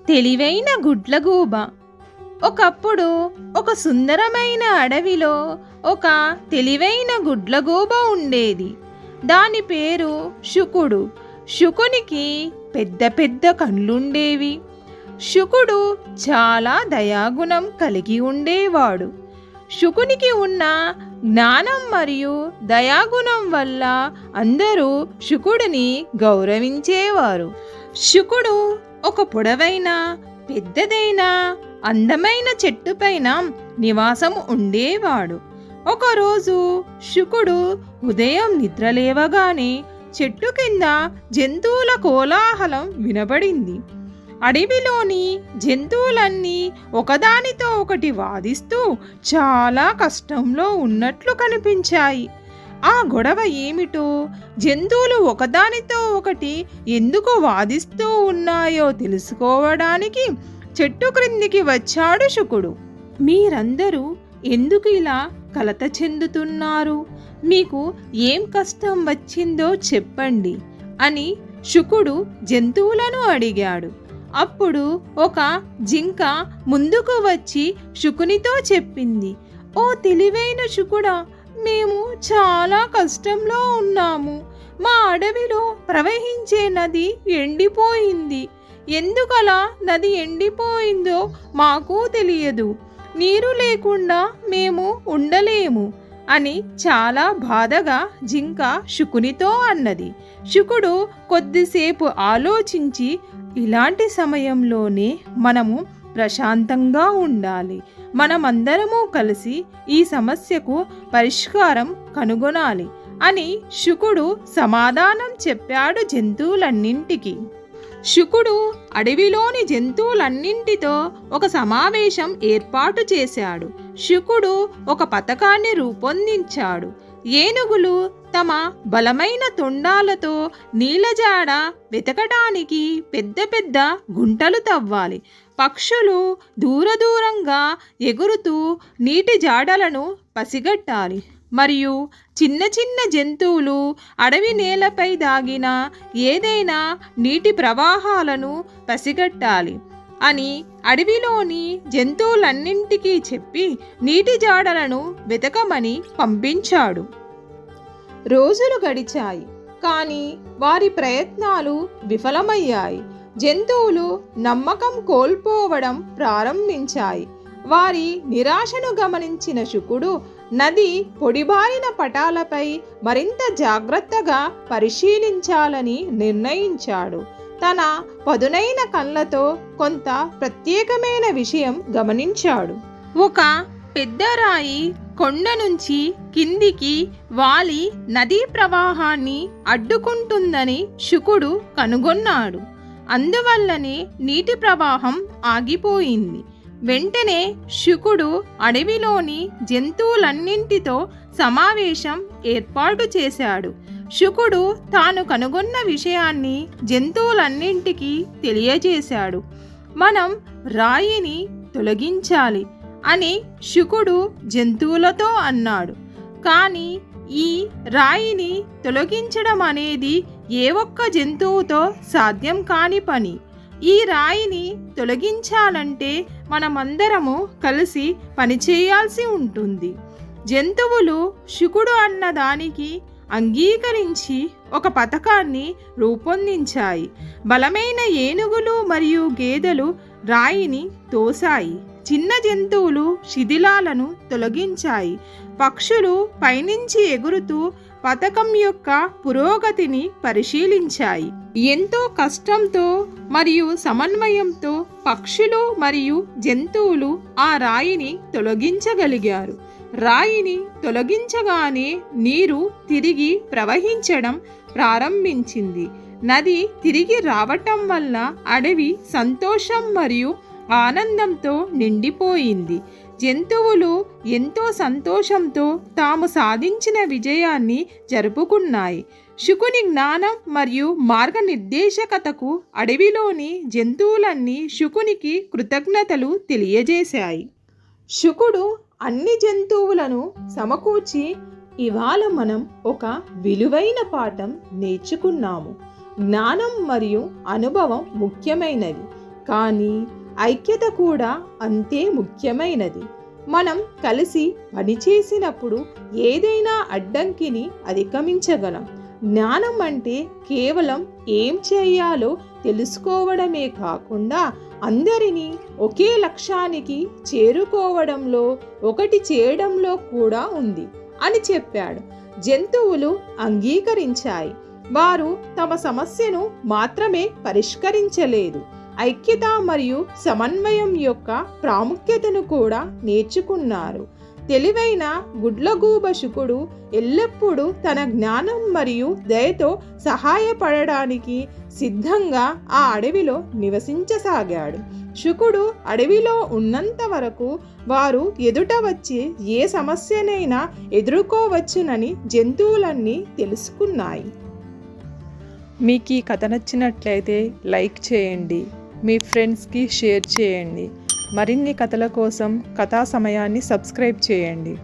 తెలివైన గుడ్లగూబ. ఒకప్పుడు ఒక సుందరమైన అడవిలో ఒక తెలివైన గుడ్లగూబ ఉండేది. దాని పేరు శుకుడు. శుకునికి పెద్ద పెద్ద కళ్ళుండేవి. శుకుడు చాలా దయాగుణం కలిగి ఉండేవాడు. శుకునికి ఉన్న జ్ఞానం మరియు దయాగుణం వల్ల అందరూ శుకుడిని గౌరవించేవారు. శుకుడు ఒక పొడవైన పెద్దదైన అందమైన చెట్టుపైన నివాసం ఉండేవాడు. ఒకరోజు శుకుడు ఉదయం నిద్రలేవగానే చెట్టు కింద జంతువుల కోలాహలం వినబడింది. అడవిలోని జంతువులన్నీ ఒకదానితో ఒకటి వాదిస్తూ చాలా కష్టంలో ఉన్నట్లు కనిపించాయి. ఆ గొడవ ఏమిటో, జంతువులు ఒకదానితో ఒకటి ఎందుకు వాదిస్తూ ఉన్నాయో తెలుసుకోవడానికి చెట్టు క్రిందికి వచ్చాడు శుకుడు. మీరందరూ ఎందుకు ఇలా కలత చెందుతున్నారు? మీకు ఏం కష్టం వచ్చిందో చెప్పండి అని శుకుడు జంతువులను అడిగాడు. అప్పుడు ఒక జింక ముందుకు వచ్చి శుకునితో చెప్పింది, ఓ తెలివైన శుకుడా, మేము చాలా కష్టంలో ఉన్నాము. మా అడవిలో ప్రవహించే నది ఎండిపోయింది. ఎందుకలా నది ఎండిపోయిందో మాకు తెలియదు. నీరు లేకుండా మేము ఉండలేము అని చాలా బాధగా జింక శుకునితో అన్నది. శుకుడు కొద్దిసేపు ఆలోచించి, ఇలాంటి సమయంలోనే మనము ప్రశాంతంగా ఉండాలి. మనమందరము కలిసి ఈ సమస్యకు పరిష్కారం కనుగొనాలి అని శుకుడు సమాధానం చెప్పాడు జంతువులన్నింటికి. శుకుడు అడవిలోని జంతువులన్నింటితో ఒక సమావేశం ఏర్పాటు చేశాడు. శుకుడు ఒక పథకాన్ని రూపొందించాడు. ఏనుగులు తమ బలమైన తొండాలతో నీళ్ళజాడ వెతకడానికి పెద్ద పెద్ద గుంటలు తవ్వాలి. పక్షులు దూరంగా ఎగురుతూ నీటి జాడలను పసిగట్టాలి. మరియు చిన్న చిన్న జంతువులు అడవి నేలపై దాగిన ఏదైనా నీటి ప్రవాహాలను పసిగట్టాలి అని అడవిలోని జంతువులన్నింటికీ చెప్పి నీటి జాడలను వెతకమని పంపించాడు. రోజులు గడిచాయి, కానీ వారి ప్రయత్నాలు విఫలమయ్యాయి. జంతువులు నమ్మకం కోల్పోవడం ప్రారంభించాయి. వారి నిరాశను గమనించిన శుకుడు నది పొడిబారిన పటాలపై మరింత జాగ్రత్తగా పరిశీలించాలని నిర్ణయించాడు. తన పదునైన కళ్ళతో కొంత ప్రత్యేకమైన విషయం గమనించాడు. ఒక పెద్ద రాయి కొండ నుంచి కిందికి వాలి నదీ ప్రవాహాన్ని అడ్డుకుంటుందని శుకుడు కనుగొన్నాడు. అందువల్లనే నీటి ప్రవాహం ఆగిపోయింది. వెంటనే శుకుడు అడవిలోని జంతువులన్నింటితో సమావేశం ఏర్పాటు చేశాడు. శుకుడు తాను కనుగొన్న విషయాన్ని జంతువులన్నింటికీ తెలియజేశాడు. మనం రాయిని తొలగించాలి అని శుకుడు జంతువులతో అన్నాడు. కానీ ఈ రాయిని తొలగించడం అనేది ఏ ఒక్క జంతువుతో సాధ్యం కాని పని. ఈ రాయిని తొలగించాలంటే మనమందరము కలిసి పనిచేయాల్సి ఉంటుంది. జంతువులు శుకుడు అన్న దానికి అంగీకరించి ఒక పథకాన్ని రూపొందించాయి. బలమైన ఏనుగులు మరియు గేదెలు రాయిని తోసాయి. చిన్న జంతువులు శిథిలాలను తొలగించాయి. పక్షులు పైనుంచి ఎగురుతూ పథకం యొక్క పురోగతిని పరిశీలించాయి. ఎంతో కష్టంతో మరియు సమన్వయంతో పక్షులు మరియు జంతువులు ఆ రాయిని తొలగించగలిగారు. రాయిని తొలగించగానే నీరు తిరిగి ప్రవహించడం ప్రారంభించింది. నది తిరిగి రావటం వల్ల అడవి సంతోషం మరియు ఆనందంతో నిండిపోయింది. జంతువులు ఎంతో సంతోషంతో తాము సాధించిన విజయాన్ని జరుపుకున్నాయి. శుకుని జ్ఞానం మరియు మార్గనిర్దేశకతకు అడవిలోని జంతువులన్నీ శుకునికి కృతజ్ఞతలు తెలియజేశాయి. శుకుడు అన్ని జంతువులను సమకూర్చి, ఇవాళ మనం ఒక విలువైన పాఠం నేర్చుకున్నాము. జ్ఞానం మరియు అనుభవం ముఖ్యమైనవి, కానీ ఐక్యత కూడా అంతే ముఖ్యమైనది. మనం కలిసి పనిచేసినప్పుడు ఏదైనా అడ్డంకిని అధిగమించగలం. జ్ఞానం అంటే కేవలం ఏం చేయాలో తెలుసుకోవడమే కాకుండా అందరినీ ఒకే లక్ష్యానికి చేరుకోవడంలో, ఒకటి చేయడంలో కూడా ఉంది అని చెప్పాడు. జంతువులు అంగీకరించాయి. వారు తమ సమస్యను మాత్రమే పరిష్కరించలేదు, ఐక్యత మరియు సమన్వయం యొక్క ప్రాముఖ్యతను కూడా నేర్చుకున్నారు. తెలివైన గుడ్లగూబ శుకుడు ఎల్లప్పుడూ తన జ్ఞానం మరియు దయతో సహాయపడడానికి సిద్ధంగా ఆ అడవిలో నివసించసాగాడు. శుకుడు అడవిలో ఉన్నంత వరకు వారు ఎదుట వచ్చే ఏ సమస్యనైనా ఎదుర్కోవచ్చునని జంతువులన్నీ తెలుసుకున్నాయి. మీకు ఈ కథ నచ్చినట్లయితే లైక్ చేయండి, మీ ఫ్రెండ్స్కి షేర్ చేయండి. మరిన్ని కథల కోసం కథా సమయాన్ని సబ్స్క్రైబ్ చేయండి.